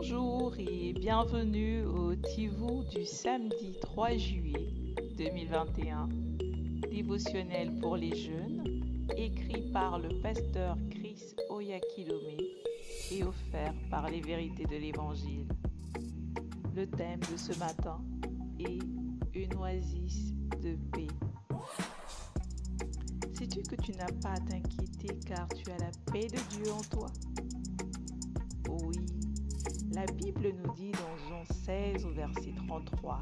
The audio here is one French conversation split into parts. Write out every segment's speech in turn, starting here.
Bonjour et bienvenue au Tivou du samedi 3 juillet 2021, dévotionnel pour les jeunes, écrit par le pasteur Chris Oyakilome et offert par les vérités de l'Évangile. Le thème de ce matin est une oasis de paix. Sais-tu que tu n'as pas à t'inquiéter car tu as la paix de Dieu en toi? Oui, la Bible nous dit dans Jean 16 au verset 33,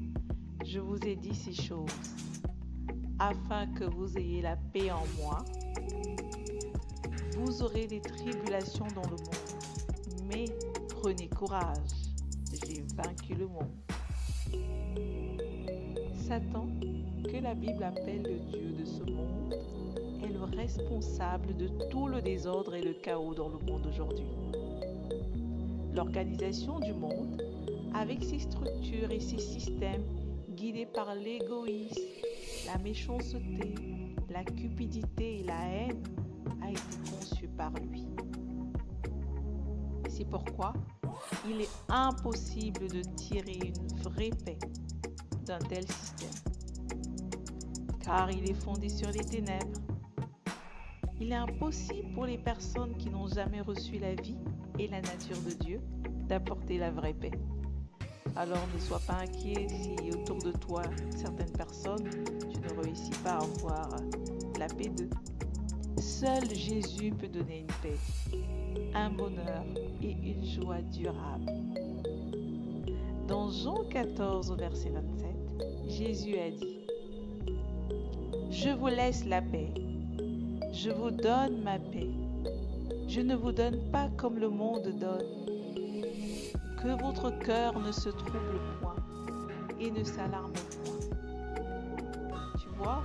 « Je vous ai dit ces choses, afin que vous ayez la paix en moi. Vous aurez des tribulations dans le monde, mais prenez courage, j'ai vaincu le monde. » Satan, que la Bible appelle le Dieu de ce monde, est le responsable de tout le désordre et le chaos dans le monde aujourd'hui. L'organisation du monde, avec ses structures et ses systèmes guidés par l'égoïsme, la méchanceté, la cupidité et la haine, a été conçue par lui. C'est pourquoi il est impossible de tirer une vraie paix d'un tel système, car il est fondé sur les ténèbres. Il est impossible pour les personnes qui n'ont jamais reçu la vie et la nature de Dieu d'apporter la vraie paix. Alors ne sois pas inquiet si autour de toi, certaines personnes, tu ne réussis pas à avoir la paix d'eux. Seul Jésus peut donner une paix, un bonheur et une joie durable. Dans Jean 14 au verset 27, Jésus a dit, « Je vous laisse la paix, je vous donne ma paix. Je ne vous donne pas comme le monde donne. Que votre cœur ne se trouble point et ne s'alarme point. » Tu vois,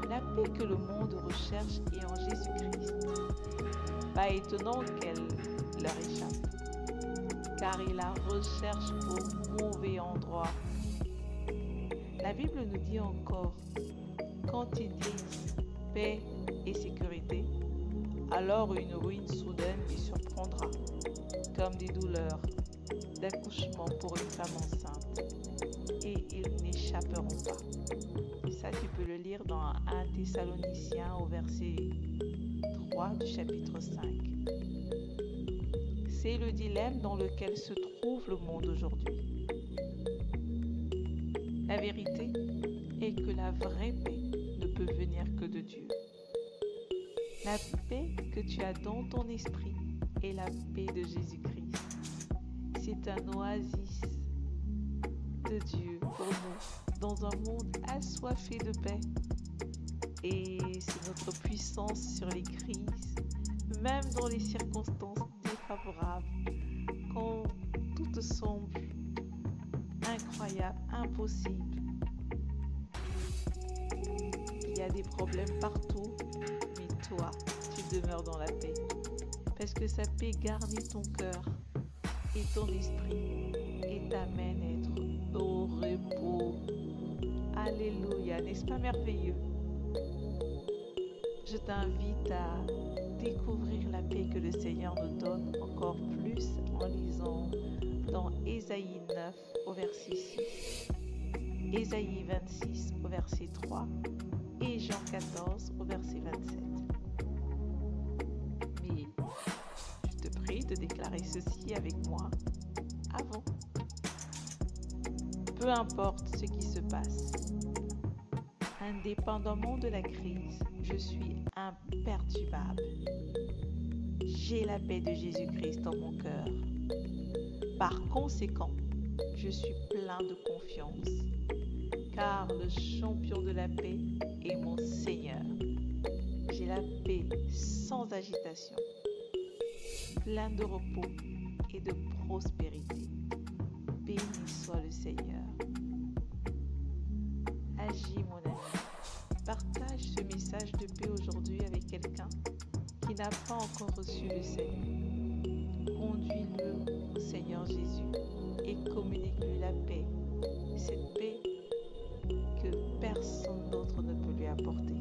la paix que le monde recherche est en Jésus-Christ. Pas étonnant qu'elle leur échappe, car ils la recherchent au mauvais endroit. La Bible nous dit encore, quand ils disent paix et sécurité, alors une ruine soudaine les surprendra, comme des douleurs d'accouchement pour une femme enceinte, et ils n'échapperont pas. Ça, tu peux le lire dans 1 Thessaloniciens au verset 3 du chapitre 5. C'est le dilemme dans lequel se trouve le monde aujourd'hui. La vérité est que la vraie paix ne peut venir que de Dieu. La paix que tu as dans ton esprit est la paix de Jésus-Christ. C'est un oasis de Dieu pour nous dans un monde assoiffé de paix. Et c'est notre puissance sur les crises, même dans les circonstances défavorables, quand tout semble incroyable, impossible. Il y a des problèmes partout. Toi, tu demeures dans la paix, parce que sa paix garnit ton cœur et ton esprit et t'amène à être au repos. Alléluia, n'est-ce pas merveilleux? Je t'invite à découvrir la paix que le Seigneur nous donne encore plus en lisant dans Ésaïe 9 au verset 6, Ésaïe 26 au verset 3 et Jean 14 au verset 27. Je te prie de déclarer ceci avec moi avant. Peu importe ce qui se passe, indépendamment de la crise, je suis imperturbable. J'ai la paix de Jésus-Christ dans mon cœur. Par conséquent, je suis plein de confiance, car le champion de la paix est mon Seigneur. J'ai la paix sans agitation, plein de repos et de prospérité. Béni soit le Seigneur. Agis, mon ami. Partage ce message de paix aujourd'hui avec quelqu'un qui n'a pas encore reçu le salut. Conduis-le au Seigneur Jésus et communique-lui la paix. Cette paix que personne d'autre ne peut lui apporter.